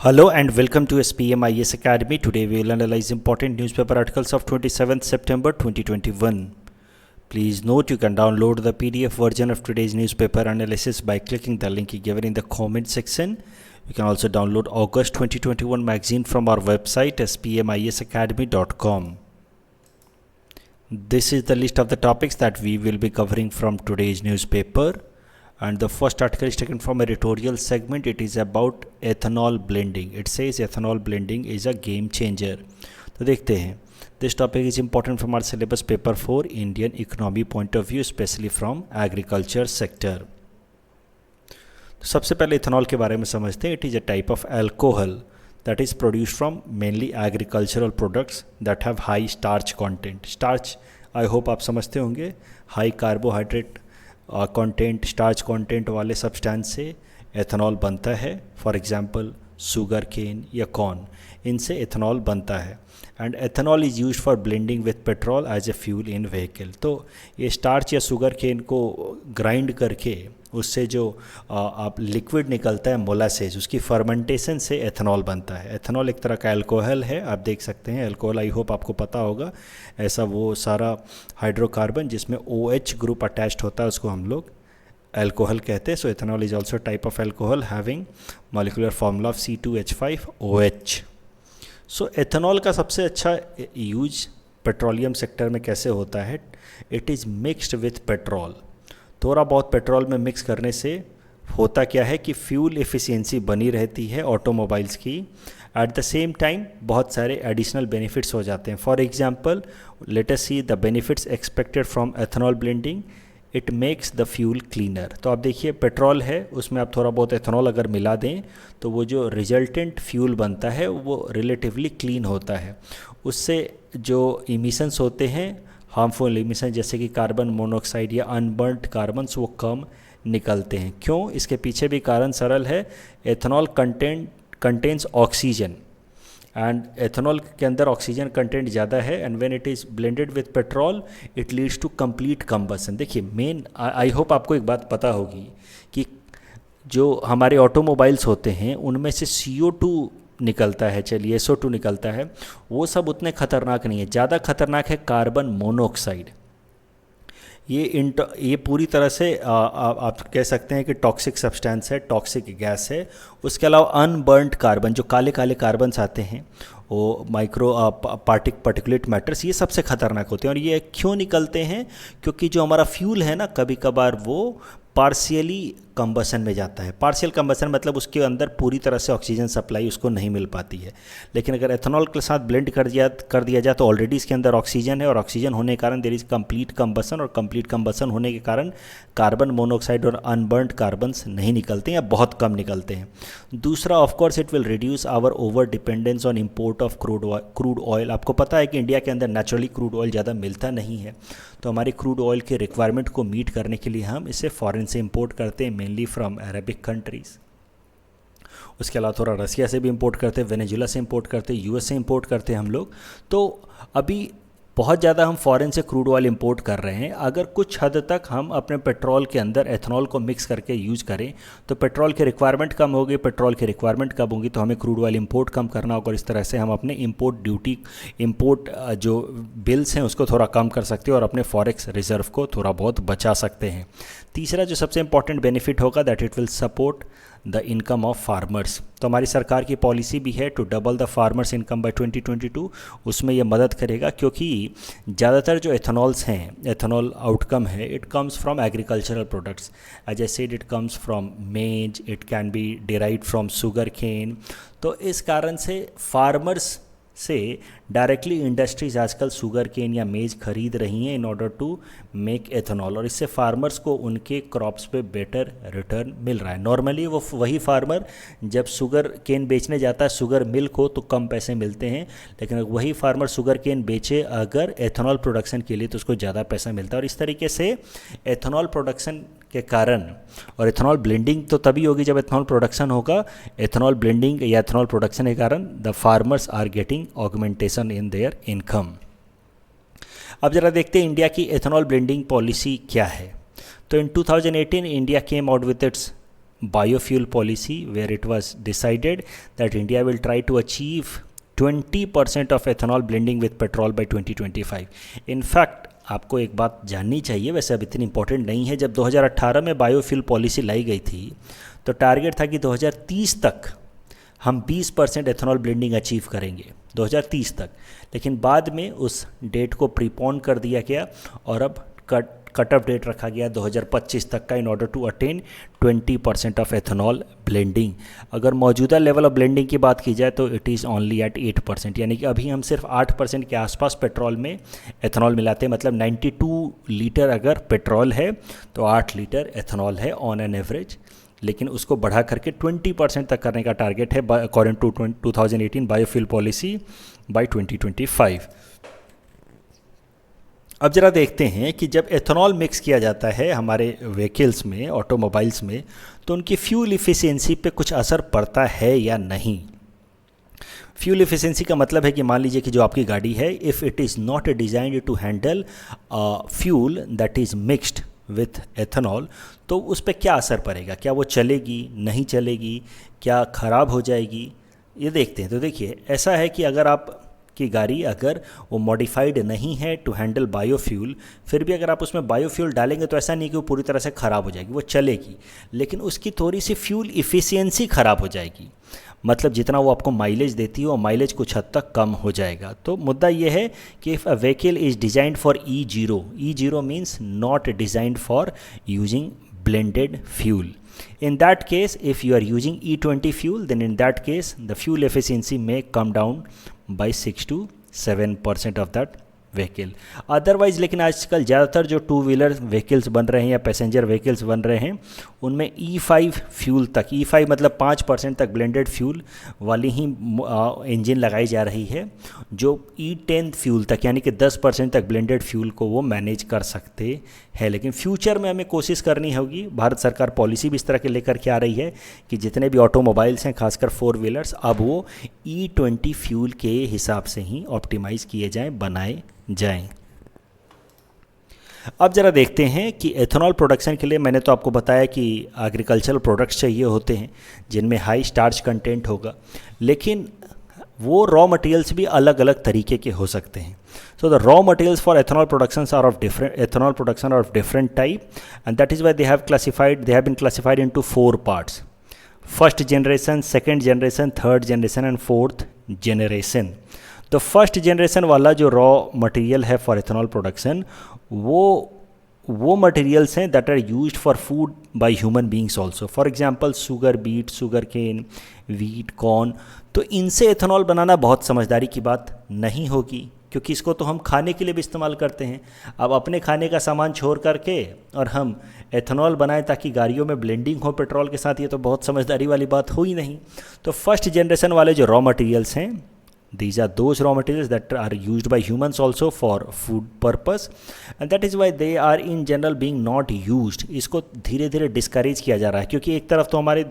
Hello and welcome to SPM IS Academy. Today we will analyze important newspaper articles of 27th September 2021. Please note you can download the PDF version of today's newspaper analysis by clicking the link given in the comment section. You can also download August 2021 magazine from our website spmisacademy.com. This is the list of the topics that we will be covering from today's newspaper. And the first article is taken from editorial segment. It is about ethanol blending. It says ethanol blending is a game changer. तो देखते हैं. This topic is important from our syllabus paper 4 Indian economy point of view, especially from agriculture sector. तो सबसे पहले ethanol के बारे में समझते हैं. It is a type of alcohol that is produced from mainly agricultural products that have high starch content. Starch, I hope आप समझते होंगे. High carbohydrate content starch content वाले सब्सटेंस से एथेनॉल बनता है. फॉर एग्जांपल शुगर केन या corn, इनसे ethanol बनता है. And ethanol is used for blending with petrol as a fuel in vehicle. तो ये स्टार्च या शुगर केन को ग्राइंड करके उससे जो आप लिक्विड निकलता है मोलासेस, उसकी फर्मेंटेशन से एथेनॉल बनता है. एथेनॉल एक तरह का अल्कोहल है. आप देख सकते हैं अल्कोहल, आई होप आपको पता होगा. ऐसा वो सारा हाइड्रोकार्बन जिसमें OH ग्रुप अटैच्ड होता है उसको हम लोग अल्कोहल कहते हैं. So ethanol is also type of alcohol having molecular formula of C2H5OH. So ethanol का सबसे अच्छा यूज पेट्रोलियम सेक्टर में कैसे होता है? It is mixed with petrol. थोड़ा बहुत पेट्रोल में मिक्स करने से होता क्या है कि फ्यूल एफिशिएंसी बनी रहती है ऑटोमोबाइल्स की. एट द सेम टाइम बहुत सारे एडिशनल बेनिफिट्स हो जाते हैं. For example let us see the benefits expected from ethanol blending. It makes the fuel cleaner. तो आप देखिए पेट्रोल है, उसमें आप थोड़ा बहुत एथेनॉल अगर मिला दें तो वो जो रिजल्टेंट फ्यूल बनता है वो रिलेटिवली क्लीन होता है. उससे जो इमिशंस होते हैं, हार्मफुल इमिशन जैसे कि कार्बन मोनोऑक्साइड या अनबर्न्ड कार्बन्स, वो कम निकलते हैं. क्यों? इसके पीछे भी कारण सरल है. Ethanol contains oxygen and ethanol के अंदर ऑक्सीजन कंटेंट ज़्यादा है. And when it is blended with petrol it leads to complete combustion. देखिए मेन, आई होप आपको एक बात पता होगी कि जो हमारे ऑटोमोबाइल्स होते हैं उनमें से CO2 निकलता है, चलिए SO2 निकलता है, वो सब उतने खतरनाक नहीं है. ज़्यादा खतरनाक है कार्बन मोनोऑक्साइड. ये पूरी तरह से आप कह सकते हैं कि टॉक्सिक सब्सटेंस है, टॉक्सिक गैस है. उसके अलावा अनबर्न्ड कार्बन, जो काले काले कार्बन्स आते हैं, वो माइक्रो पार्टिकुलेट मैटर्स, ये सबसे खतरनाक होते हैं. और ये क्यों निकलते हैं? क्योंकि जो हमारा फ्यूल है ना, कभी कभार वो पार्शियली कंबसन में जाता है. पार्शियल कंबसन मतलब उसके अंदर पूरी तरह से ऑक्सीजन सप्लाई उसको नहीं मिल पाती है. लेकिन अगर एथेनॉल के साथ ब्लेंड कर दिया जाए तो ऑलरेडी इसके अंदर ऑक्सीजन है, और ऑक्सीजन होने के कारण देयर इज़ कंप्लीट कंबसन, और कंप्लीट कंबसन होने के कारण कार्बन मोनोऑक्साइड और अनबर्न्ड कार्बन्स नहीं निकलते हैं या बहुत कम निकलते हैं. दूसरा, of course it will reduce our over dependence on import of crude oil. आपको पता है कि इंडिया के अंदर नेचुरली क्रूड ऑयल ज़्यादा मिलता नहीं है, तो हमारी क्रूड ऑयल के रिक्वायरमेंट को मीट करने के लिए हम इसे फॉरेन से इंपोर्ट करते हैं, मेनली फ्रॉम अरेबिक कंट्रीज़. उसके अलावा थोड़ा रसिया से भी इंपोर्ट करते हैं, वेनेजुला से इंपोर्ट करते हैं, US से इंपोर्ट करते हैं हम लोग. तो अभी बहुत ज़्यादा हम फॉरेन से क्रूड ऑयल इंपोर्ट कर रहे हैं. अगर कुछ हद तक हम अपने पेट्रोल के अंदर एथेनॉल को मिक्स करके यूज़ करें तो पेट्रोल की रिक्वायरमेंट कम होगी. पेट्रोल की रिक्वायरमेंट कम होगी तो हमें क्रूड ऑयल इंपोर्ट कम करना होगा. और इस तरह से हम अपने इंपोर्ट जो बिल्स हैं उसको थोड़ा कम कर सकते हैं और अपने फॉरेक्स रिजर्व को थोड़ा बहुत बचा सकते हैं. तीसरा जो सबसे इंपॉर्टेंट बेनिफिट होगा that it will support the income of farmers. तो हमारी सरकार की पॉलिसी भी है to double the farmers income by 2022. उसमें ये मदद करेगा क्योंकि ज़्यादातर जो एथेनॉल्स हैं, एथेनॉल आउटकम है, it comes from agricultural products. As I said, it comes from maize, it can be derived from sugarcane. तो इस कारण से फार्मर्स से डायरेक्टली इंडस्ट्रीज आजकल शुगर केन या मेज खरीद रही हैं in order to make ethanol. और इससे फार्मर्स को उनके क्रॉप्स पे बेटर रिटर्न मिल रहा है. नॉर्मली वो वही फार्मर जब शुगर केन बेचने जाता है शुगर मिल को तो कम पैसे मिलते हैं, लेकिन वही फार्मर शुगर केन बेचे अगर एथेनॉल प्रोडक्शन के लिए तो उसको ज़्यादा पैसा मिलता है. और इस तरीके से एथेनॉल प्रोडक्शन के कारण, और एथेनॉल ब्लेंडिंग तो तभी होगी जब एथेनॉल प्रोडक्शन होगा, एथेनॉल ब्लेंडिंग या एथेनॉल प्रोडक्शन के कारण the farmers are getting augmentation in their income. अब जरा देखते हैं इंडिया की एथेनॉल ब्लेंडिंग पॉलिसी क्या है. तो इन 2018 India came out with its biofuel policy where it was decided that India will try to achieve 20% of ethanol blending with petrol by 2025. In fact, आपको एक बात जाननी चाहिए, वैसे अब इतनी इंपॉर्टेंट नहीं है, जब 2018 में बायोफ्यूल पॉलिसी लाई गई थी तो टारगेट था कि 2030 तक हम 20% एथेनॉल ब्लेंडिंग अचीव करेंगे 2030 तक, लेकिन बाद में उस डेट को प्रीपोन कर दिया गया और अब कट ऑफ डेट रखा गया 2025 तक का in order to attain 20% of ethanol blending. अगर मौजूदा लेवल ऑफ ब्लेंडिंग की बात की जाए तो इट इज़ ओनली एट 8%, यानी कि अभी हम सिर्फ 8% के आसपास पेट्रोल में एथेनॉल मिलाते हैं। मतलब 92 लीटर अगर पेट्रोल है तो 8 लीटर एथेनॉल है ऑन एन एवरेज, लेकिन उसको बढ़ा करके 20% तक करने का टारगेट है according to 2018 biofuel policy by 2025। अब ज़रा देखते हैं कि जब एथेनॉल मिक्स किया जाता है हमारे व्हीकल्स में, ऑटोमोबाइल्स में, तो उनकी फ्यूल इफ़िशियंसी पे कुछ असर पड़ता है या नहीं। फ्यूल इफ़िशियंसी का मतलब है कि मान लीजिए कि जो आपकी गाड़ी है, if it is not designed to handle fuel that is mixed with ethanol, तो उस पर क्या असर पड़ेगा, क्या वो चलेगी, नहीं चलेगी, क्या ख़राब हो जाएगी, ये देखते हैं। तो देखिए, ऐसा है कि अगर आप की गाड़ी अगर वो मॉडिफाइड नहीं है टू हैंडल बायोफ्यूल, फिर भी अगर आप उसमें बायोफ्यूल डालेंगे तो ऐसा नहीं कि वो पूरी तरह से ख़राब हो जाएगी, वो चलेगी, लेकिन उसकी थोड़ी सी फ्यूल इफ़िशियंसी ख़राब हो जाएगी। मतलब जितना वो आपको माइलेज देती है वो माइलेज कुछ हद तक कम हो जाएगा। तो मुद्दा ये है कि if a vehicle is designed for E0 means not designed for using blended fuel. In that case, if you are using E20 fuel, then in that case the fuel efficiency may come down by 6 to 7% of that vehicle. Otherwise लेकिन आजकल ज़्यादातर जो two wheeler vehicles बन रहे हैं या passenger vehicles बन रहे हैं उनमें E5 फ्यूल तक, E5 मतलब 5% तक ब्लेंडेड फ्यूल वाली ही इंजन लगाई जा रही है, जो E10 फ्यूल तक यानी कि 10% तक ब्लेंडेड फ्यूल को वो मैनेज कर सकते हैं। लेकिन फ्यूचर में हमें कोशिश करनी होगी, भारत सरकार पॉलिसी भी इस तरह के लेकर के आ रही है कि जितने भी ऑटोमोबाइल्स हैं खासकर 4 व्हीलर्स, अब वो E20 फ्यूल के हिसाब से ही ऑप्टिमाइज़ किए जाएँ, बनाए जाएं। अब ज़रा देखते हैं कि एथेनॉल प्रोडक्शन के लिए मैंने तो आपको बताया कि एग्रीकल्चरल प्रोडक्ट्स चाहिए होते हैं जिनमें हाई स्टार्च कंटेंट होगा, लेकिन वो रॉ मटेरियल्स भी अलग अलग तरीके के हो सकते हैं। So the raw materials for ethanol production are of different type and that is why they have been classified into 4 parts: first generation, second generation, third generation and fourth generation. तो first generation वाला जो raw material है for ethanol production, वो materials हैं that are used for food by human beings also. For example sugar beet, sugar cane, wheat, corn. तो इनसे ethanol बनाना बहुत समझदारी की बात नहीं होगी, क्योंकि इसको तो हम खाने के लिए भी इस्तेमाल करते हैं। अब अपने खाने का सामान छोड़ करके और हम एथेनॉल बनाएं ताकि गाड़ियों में ब्लेंडिंग हो पेट्रोल के साथ, ये तो बहुत समझदारी वाली बात हो ही नहीं। तो फर्स्ट जनरेशन वाले जो रॉ मटेरियल्स हैं, these are those raw materials that are used by humans also for food purpose and that is why they are in general being not used। इसको धीरे धीरे डिस्करेज किया जा रहा है, क्योंकि एक तरफ तो हमारे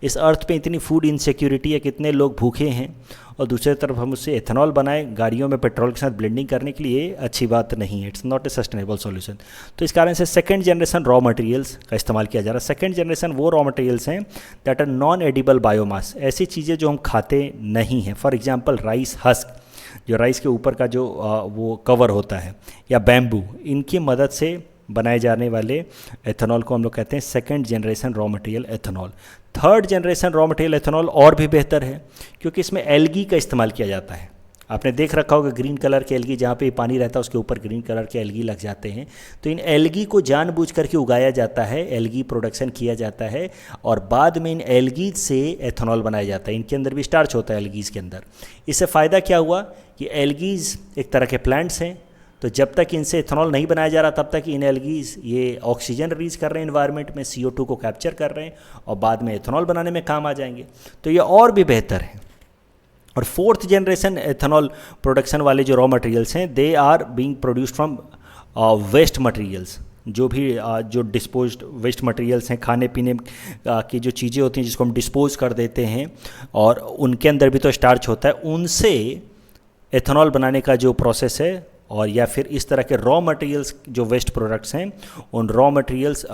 इस अर्थ पे इतनी फूड इनसिक्योरिटी है, कितने लोग भूखे हैं, और दूसरी तरफ हम उससे एथेनॉल बनाएं गाड़ियों में पेट्रोल के साथ ब्लेंडिंग करने के लिए, अच्छी बात नहीं है। It's not a sustainable solution. तो इस कारण से सेकंड जनरेशन रॉ मटेरियल्स का इस्तेमाल किया जा रहा है। सेकंड जनरेशन वो रॉ मटेरियल्स हैं that are non edible biomass, ऐसी चीज़ें जो हम खाते नहीं हैं। फॉर एग्जांपल राइस हस्क, जो राइस के ऊपर का जो वो कवर होता है, या बैम्बू, इनकी मदद से बनाए जाने वाले एथेनॉल को हम लोग कहते हैं second generation raw material ethanol. Third generation raw material ethanol और भी बेहतर है, क्योंकि इसमें एल्गी का इस्तेमाल किया जाता है। आपने देख रखा होगा ग्रीन कलर के एल्गी, जहाँ पे पानी रहता है उसके ऊपर ग्रीन कलर के एल्गी लग जाते हैं। तो इन एल्गी को जानबूझ करके उगाया जाता है, एल्गी प्रोडक्शन किया जाता है, और बाद में इन एल्गीज से एथेनॉल बनाया जाता है। इनके अंदर भी स्टार्च होता है एल्गीज के अंदर। इससे फ़ायदा क्या हुआ कि एल्गीज एक तरह के प्लांट्स हैं, तो जब तक इनसे एथेनॉल नहीं बनाया जा रहा तब तक इन एल्गीज ये ऑक्सीजन रिलीज कर रहे हैं इन्वायरमेंट में, CO2 को कैप्चर कर रहे हैं, और बाद में एथेनॉल बनाने में काम आ जाएंगे। तो ये और भी बेहतर है। और फोर्थ जनरेशन एथेनॉल प्रोडक्शन वाले जो रॉ मटेरियल्स हैं, they are being produced from waste materials. जो भी जो डिस्पोज्ड वेस्ट मटेरियल्स हैं, खाने पीने की जो चीज़ें होती हैं जिसको हम डिस्पोज कर देते हैं, और उनके अंदर भी तो स्टार्च होता है, उनसे एथेनॉल बनाने का जो प्रोसेस है, और या फिर इस तरह के रॉ मटेरियल्स जो वेस्ट प्रोडक्ट्स हैं, उन raw materials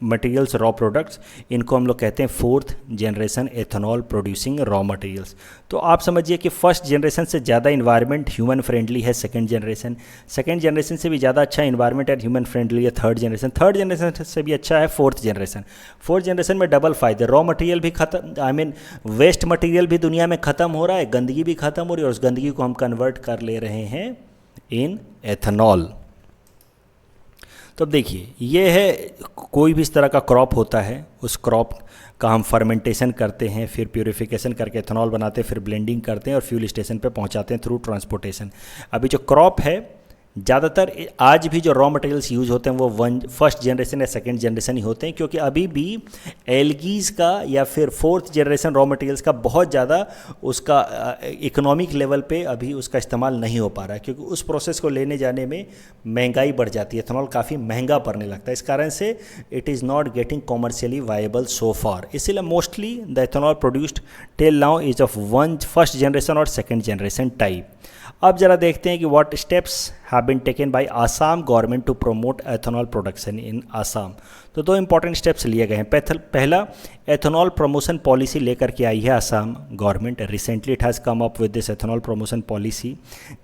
materials, raw products, इनको हम लोग कहते हैं fourth generation ethanol producing raw materials. तो आप समझिए कि फर्स्ट जनरेशन से ज़्यादा इन्वायरमेंट ह्यूमन फ्रेंडली है सेकंड जनरेशन, सेकंड जनरेशन से भी ज़्यादा अच्छा इन्वायरमेंट एंड ह्यूमन फ्रेंडली है थर्ड जनरेशन, थर्ड जनरेशन से भी अच्छा है फोर्थ जनरेशन। फोर्थ जनरेशन में डबल फायदे, रॉ मटेरियल भी खत्म, आई मीन वेस्ट मटेरियल भी दुनिया में ख़त्म हो रहा है, गंदगी भी खत्म हो रही है, और उस गंदगी को हम कन्वर्ट कर ले रहे हैं इन एथेनॉल। तो अब देखिए, ये है कोई भी इस तरह का क्रॉप होता है, उस क्रॉप का हम फर्मेंटेशन करते हैं, फिर प्यूरिफिकेशन करके एथेनॉल बनाते हैं, फिर ब्लेंडिंग करते हैं और फ्यूल स्टेशन पे पहुंचाते हैं थ्रू ट्रांसपोर्टेशन। अभी जो क्रॉप है, ज़्यादातर आज भी जो रॉ मटेरियल्स यूज होते हैं वो फर्स्ट जनरेशन या सेकंड जनरेशन ही होते हैं, क्योंकि अभी भी एल्गीज का या फिर फोर्थ जनरेशन रॉ मटेरियल्स का बहुत ज़्यादा उसका इकोनॉमिक लेवल पे अभी उसका इस्तेमाल नहीं हो पा रहा है, क्योंकि उस प्रोसेस को लेने जाने में महंगाई बढ़ जाती है, एथेनॉल काफ़ी महंगा पड़ने लगता है, इस कारण से it is not getting commercially viable so far. इसीलिए mostly the ethanol produced till now is of one first generation और सेकेंड जनरेशन टाइप। अब जरा देखते हैं कि what steps have been taken by Assam government to promote ethanol production in Assam. तो दो important steps लिए गए हैं। पहला, एथेनॉल प्रमोशन पॉलिसी लेकर के आई है Assam government. Recently it has come up with this ethanol promotion policy,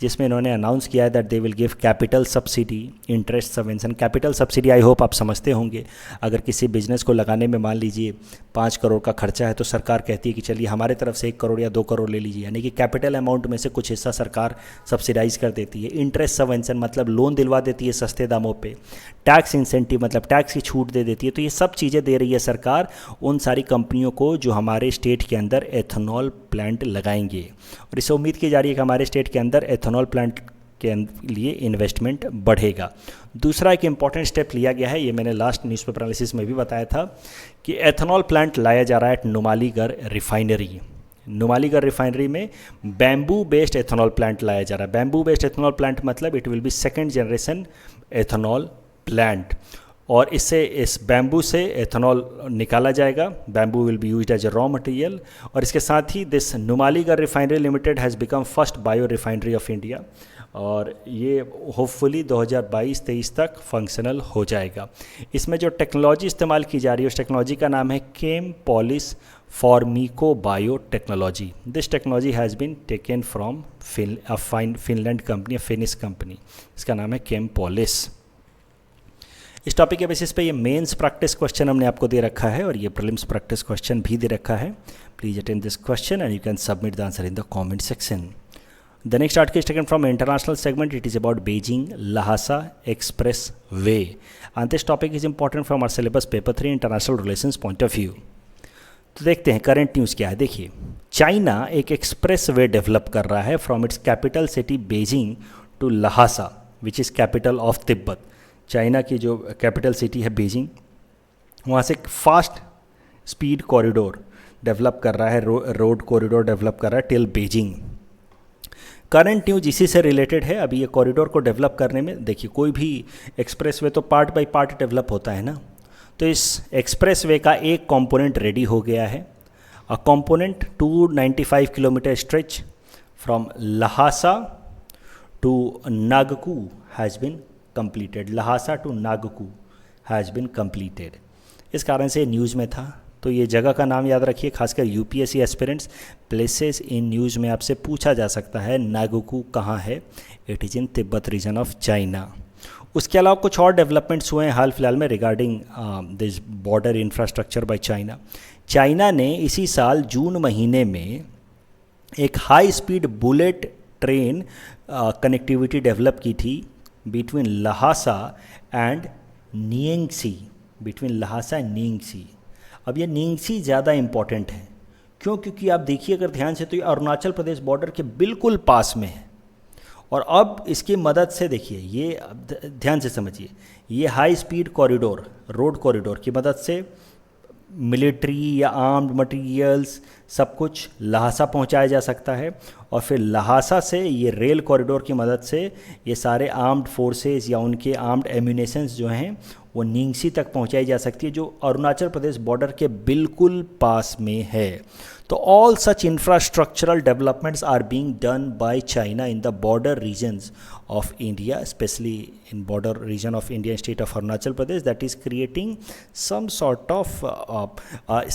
जिसमें इन्होंने अनाउंस किया है that they will give capital subsidy, interest subvention. Capital subsidy I hope आप समझते होंगे, अगर किसी बिजनेस को लगाने में मान लीजिए 5 करोड़ का खर्चा है तो सरकार कहती है कि चलिए हमारे तरफ से 1 करोड़ या 2 करोड़ ले लीजिए, यानी कि कैपिटल अमाउंट में से कुछ हिस्सा सरकार सब्सिडाइज कर देती है। इंटरेस्ट सबवेंशन मतलब लोन दिलवा देती है सस्ते दामों पे। टैक्स इंसेंटिव मतलब टैक्स की छूट दे देती है। तो ये सब चीज़ें दे रही है सरकार उन सारी कंपनियों को जो हमारे स्टेट के अंदर एथेनॉल प्लांट लगाएंगे, और इससे उम्मीद की जा रही है कि हमारे स्टेट के अंदर एथेनॉल प्लांट के लिए इन्वेस्टमेंट बढ़ेगा। दूसरा एक इंपॉर्टेंट स्टेप लिया गया है, ये मैंने लास्ट न्यूज़पेपर एनालिसिस में भी बताया था कि एथेनॉल प्लांट लाया जा रहा है at Numaligarh refinery. Numaligarh refinery में बैम्बू बेस्ड एथेनॉल प्लांट लाया जा रहा है। बैम्बू बेस्ड एथेनॉल प्लांट मतलब it will be second generation ethanol plant, और इससे इस बैम्बू से एथेनॉल निकाला जाएगा। Bamboo will be used as a raw material, और इसके साथ ही this Numaligarh refinery limited has become first bio refinery of India, और ये होपफुली 2022-23 तक फंक्शनल हो जाएगा। इसमें जो टेक्नोलॉजी इस्तेमाल की जा रही है उस टेक्नोलॉजी का नाम है Chempolis Formico bio technology. This technology has been taken from Finland company, Finnish company, इसका नाम है केम पॉलिस। इस टॉपिक के बेसिस पे ये मेंस प्रैक्टिस क्वेश्चन हमने आपको दे रखा है और ये प्रीलिम्स प्रैक्टिस क्वेश्चन भी दे रखा है। Please attend this question and you can submit the answer in the comment section. The next article is taken from international segment. It is about Beijing Lhasa Expressway, and this topic is important from our syllabus paper 3 international relations point of view. तो देखते हैं current news क्या है। देखिए, China एक express way develop कर रहा है from its capital city Beijing to Lhasa which is capital of Tibet. China की जो कैपिटल सिटी है बेजिंग, वहाँ से एक फास्ट स्पीड कॉरिडोर डेवलप कर रहा है, रोड कॉरिडोर डेवलप कर रहा है टिल बेजिंग। करंट न्यूज इसी से रिलेटेड है। अभी ये कॉरिडोर को डेवलप करने में, देखिए कोई भी एक्सप्रेसवे तो पार्ट बाय पार्ट डेवलप होता है ना, तो इस एक्सप्रेसवे का एक कंपोनेंट रेडी हो गया है। A component 295 kilometre stretch from Lhasa to Nagqu has been completed. Lhasa to Nagqu has been completed, इस कारण से न्यूज़ में था। तो ये जगह का नाम याद रखिए, खासकर UPSC aspirants, places in news में आपसे पूछा जा सकता है नागकू कहाँ है। It is in Tibet region of China. उसके अलावा कुछ और डेवलपमेंट्स हुए हैं हाल फिलहाल में regarding this border infrastructure by China. China ने इसी साल जून महीने में एक high speed bullet train connectivity develop की थी between Lhasa and Nyingchi, between Lhasa and Nyingchi. अब ये नियंगसी ध्यादा इंपॉर्टेंट है, क्यों? क्योंकि आप देखिए अगर ध्यान से तो ये अरुणाचल प्रदेश बॉर्डर के बिल्कुल पास में है, और अब इसकी मदद से देखिए, ये ध्यान से समझिए, ये high speed corridor, road corridor की मदद से मिलिट्री या आर्म्ड मटेरियल्स सब कुछ लहासा पहुंचाया जा सकता है, और फिर लहासा से ये रेल कॉरिडोर की मदद से ये सारे आर्म्ड फोर्सेस या उनके आर्म्ड एम्यूनेशंस जो हैं वो निंगसी तक पहुंचाई जा सकती है, जो अरुणाचल प्रदेश बॉर्डर के बिल्कुल पास में है। तो all such infrastructural developments are being done by China in the border regions of India, especially in border region of India state of Arunachal Pradesh, that is creating some sort of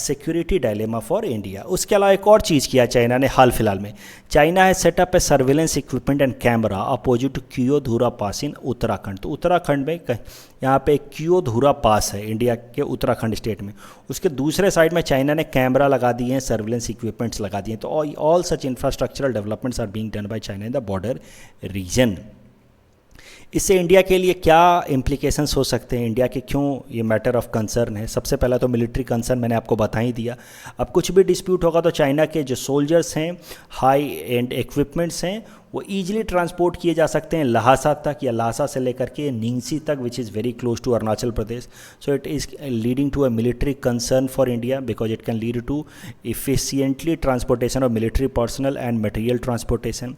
security dilemma for India. उसके अलावा एक और चीज़ किया China ने हाल फिलहाल में. China has set up a surveillance equipment and camera opposite Kyodhura pass in Uttarakhand. तो उत्तराखंड में यहाँ पे क्योधुरा पास है इंडिया के उत्तराखंड स्टेट में. उसके दूसरे साइड में चाइना ने कैमरा लगा दिए हैं, सर्वेलेंस इक्विपमेंट्स लगा दिए हैं. तो all such infrastructural developments are being done by China in the border region. इससे इंडिया के लिए क्या इम्प्लीकेशंस हो सकते हैं, इंडिया के क्यों ये मैटर ऑफ कंसर्न है. सबसे पहला तो मिलिट्री कंसर्न मैंने आपको बता ही दिया. अब कुछ भी डिस्प्यूट होगा तो चाइना के जो सोल्जर्स हैं, हाई एंड इक्विपमेंट्स हैं, वो ईजिली ट्रांसपोर्ट किए जा सकते हैं लहासा तक या लहासा से लेकर के निंगसी तक, which is very close to Arunachal Pradesh. So it is leading to a military concern for India because it can lead to efficiently transportation of military personnel and material transportation.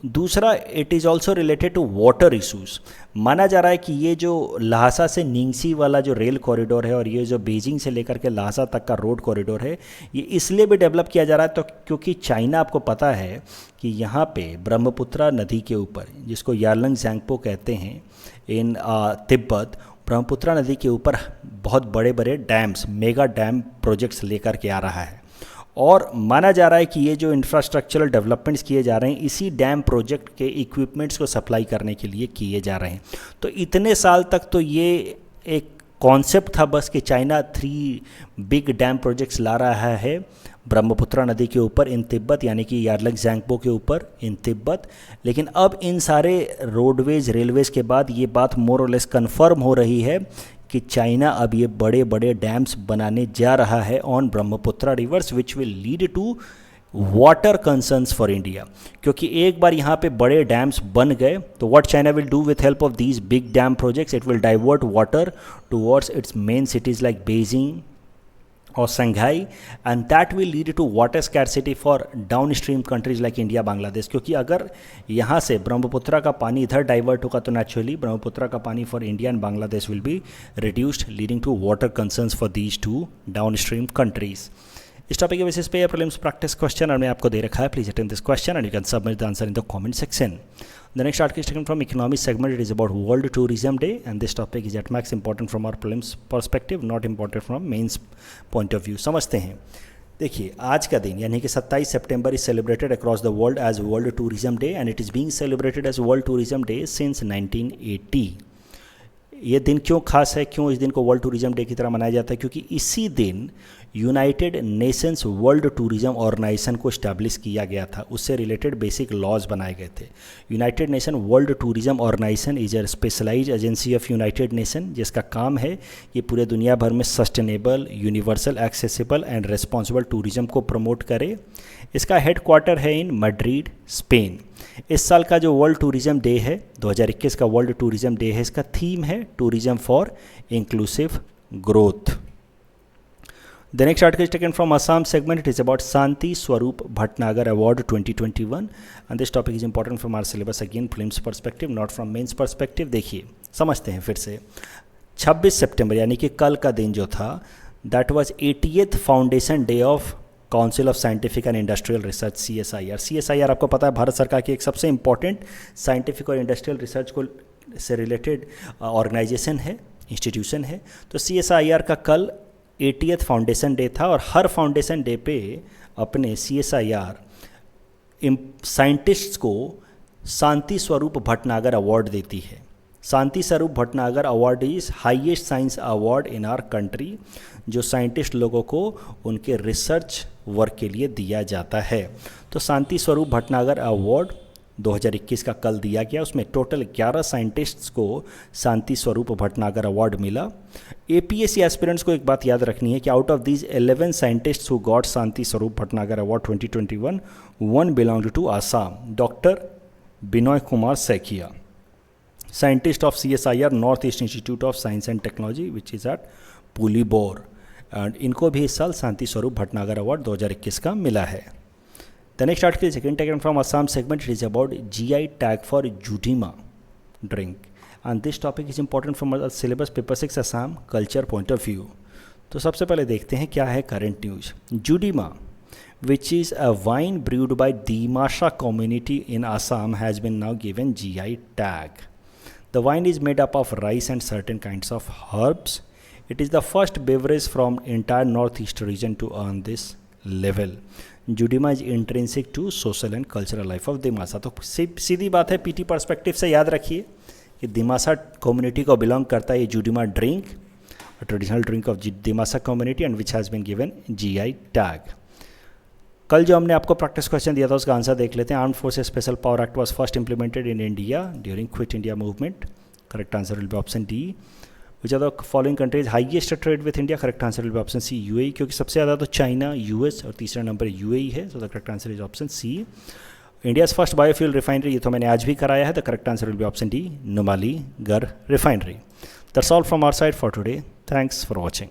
दूसरा, it is also related to water issues. माना जा रहा है कि ये जो लहासा से निंगसी वाला जो रेल कॉरिडोर है और ये जो बीजिंग से लेकर के लहासा तक का रोड कॉरिडोर है, ये इसलिए भी डेवलप किया जा रहा है तो क्योंकि चाइना, आपको पता है कि यहाँ पे ब्रह्मपुत्रा नदी के ऊपर, जिसको यारलंग ज़ैंगपो कहते हैं इन तिब्बत, ब्रह्मपुत्रा नदी के ऊपर बहुत बड़े बड़े डैम्स, मेगा डैम प्रोजेक्ट्स लेकर के आ रहा है. और माना जा रहा है कि ये जो इंफ्रास्ट्रक्चरल डेवलपमेंट्स किए जा रहे हैं इसी डैम प्रोजेक्ट के इक्विपमेंट्स को सप्लाई करने के लिए किए जा रहे हैं. तो इतने साल तक तो ये एक कॉन्सेप्ट था बस कि चाइना 3 बिग डैम प्रोजेक्ट्स ला रहा है ब्रह्मपुत्रा नदी के ऊपर इन तिब्बत, यानी कि यारलंग ज़ैंगपो के ऊपर इन तिब्बत. लेकिन अब इन सारे रोडवेज, रेलवेज़ के बाद ये बात मोर और लेस कन्फर्म हो रही है कि चाइना अब ये बड़े बड़े डैम्स बनाने जा रहा है on Brahmaputra rivers, which will lead to water concerns for India. क्योंकि एक बार यहाँ पे बड़े डैम्स बन गए तो what China will do with help of these big dam projects, it will divert water towards its main cities like Beijing और Shanghai, and that will lead to water scarcity for down stream countries like India, Bangladesh. क्योंकि अगर यहाँ से ब्रह्मपुत्रा का पानी इधर divert होगा तो नेचुरली ब्रह्मपुत्रा का पानी for India and Bangladesh will be reduced, leading to water concerns for these 2 down stream countries. इस टॉपिक के बेसिस पे प्रीलिम्स प्रैक्टिस क्वेश्चन और मैं आपको दे रखा है. Please attend this question and you can submit the answer in the comment section. The next article is taken from economic segment. It is about World Tourism Day, and this topic is at max important from our prelims perspective, not important from mains point of view. समझते हैं. देखिए, आज का दिन यानी कि 27 सितंबर is celebrated across the world as World Tourism Day and it is being celebrated as World Tourism Day since 1980. ये दिन क्यों खास है, क्यों इस दिन को वर्ल्ड टूरिज्म डे की तरह मनाया जाता है? क्योंकि इसी दिन United Nations World Tourism Organization को इस्टेब्लिश किया गया था. उससे रिलेटेड बेसिक लॉज बनाए गए थे. United Nation World Tourism Organization is a specialized agency of United Nation, जिसका काम है कि पूरे दुनिया भर में sustainable, universal, accessible and responsible tourism को प्रमोट करे. इसका हेडक्वार्टर है इन मैड्रिड, स्पेन. इस साल का जो वर्ल्ड टूरिज्म डे है, 2021 का वर्ल्ड टूरिज्म डे है, इसका थीम है tourism for inclusive growth. The next article is taken from Assam segment. It is about Santi Swarup Bhatnagar Award 2021 and this topic is important from our syllabus again, prelims perspective, not from mains perspective. देखिए, समझते हैं फिर से. 26 सितंबर यानी कि कल का दिन जो था, that was 80th foundation day of council of scientific and industrial research, CSIR. CSIR आपको पता है भारत सरकार की एक सबसे इंपॉर्टेंट साइंटिफिक और इंडस्ट्रियल रिसर्च को से रिलेटेड ऑर्गेनाइजेशन है, इंस्टीट्यूशन है. तो CSIR का कल 80th फाउंडेशन डे था और हर फाउंडेशन डे पे अपने CSIR साइंटिस्ट्स को शांति स्वरूप भटनागर अवार्ड देती है. Shanti Swarup Bhatnagar award is highest science award in our country, जो साइंटिस्ट लोगों को उनके रिसर्च वर्क के लिए दिया जाता है. तो शांति स्वरूप भटनागर अवार्ड 2021 का कल दिया गया. उसमें टोटल 11 साइंटिस्ट्स को शांति स्वरूप भटनागर अवार्ड मिला. APSC एस्पिरेंट्स को एक बात याद रखनी है कि out of these 11 scientists who got Shanti Swarup Bhatnagar award 2021, one belong to Assam, doctor Binoy Kumar Saikia, scientist of CSIR north east institute of science and technology which is at Pulibor, and इनको भी इस साल शांति स्वरूप भटनागर अवार्ड 2021 का मिला है. The next article is again taken from Assam segment. It is about GI tag for Judima drink. And this topic is important from our syllabus paper 6 Assam culture point of view. तो सबसे पहले देखते हैं क्या है current news. Judima which is a wine brewed by Dimasha community in Assam, has been now given GI tag. The wine is made up of rice and certain kinds of herbs. It is the first beverage from entire northeast region to earn this level. Judima is intrinsic to social and cultural life of Dimasa. तो सीधी बात है, PT perspective से याद रखिए कि Dimasa community को belong करता है ये Judima drink, traditional drink of Dimasa community and which has been given GI tag. कल जो हमने आपको प्रैक्टिस क्वेश्चन दिया था उसका आंसर देख लेते हैं. Armed Forces Special Power Act was first implemented in India during Quit India Movement. Correct answer will be option D. Which are the following countries highest trade with India. Correct answer will be option C, UAE, क्योंकि सबसे ज़्यादा तो China, US और तीसरा number UAE है. So the correct answer is option C. India's first biofuel refinery, ये तो मैंने आज भी कराया है. The correct answer will be option D, Numaligarh refinery. That's all from our side for today. Thanks for watching.